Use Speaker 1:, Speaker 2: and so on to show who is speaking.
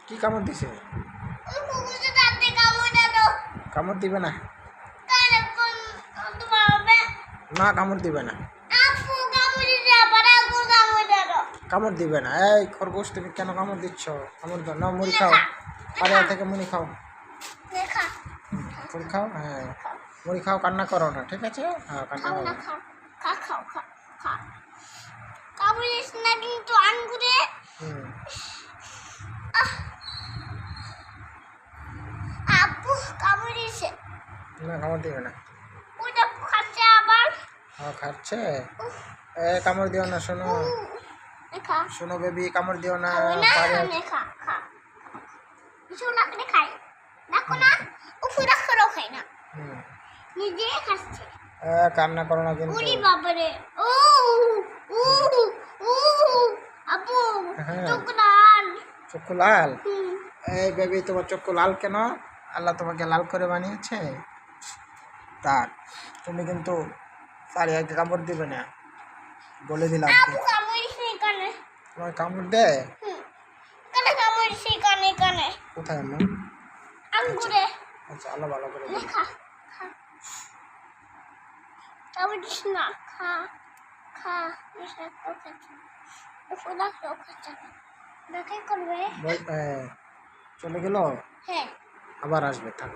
Speaker 1: কি কামড় দিছে? কামড় দিবে না, না কামড় দিবে না, কামড় দিবে না। এই খরগোশ তুমি কেন কামড় দিচ্ছ? কামড় দাও না, মুড়ি খাও, আরে থেকে মুড়ি খাও, মুড়ি খাও। হ্যাঁ মুড়ি খাও, কান্না করো না, ঠিক আছে? হ্যাঁ কান্না করো না।
Speaker 2: কিন্তু আঙ্গুরে আপু কামড়িয়েছে।
Speaker 1: না কামড় দিবে না।
Speaker 2: ওটা খাচ্ছে আবার।
Speaker 1: হ্যাঁ খাচ্ছে। এ কামড় দিও না, শোনো শোনো বেবি, কামড় দিও না। কান্না করো না কিন্তু। চক্ষু লাল? এই বেবি তোমার চক্ষু লাল কেন? আল্লাহ তোমাকে লাল করে বানিয়েছে। তার তুমি কিন্তু সারিয়াকে কামড় দিবে না, বলে দিলাম। তোমার কামড় দেয়? কোথায় আম্মু? আচ্ছা আল্লাহ ভালো করে দেবে। চলে গেল,
Speaker 2: হ্যাঁ
Speaker 1: আবার আসবে, থাক।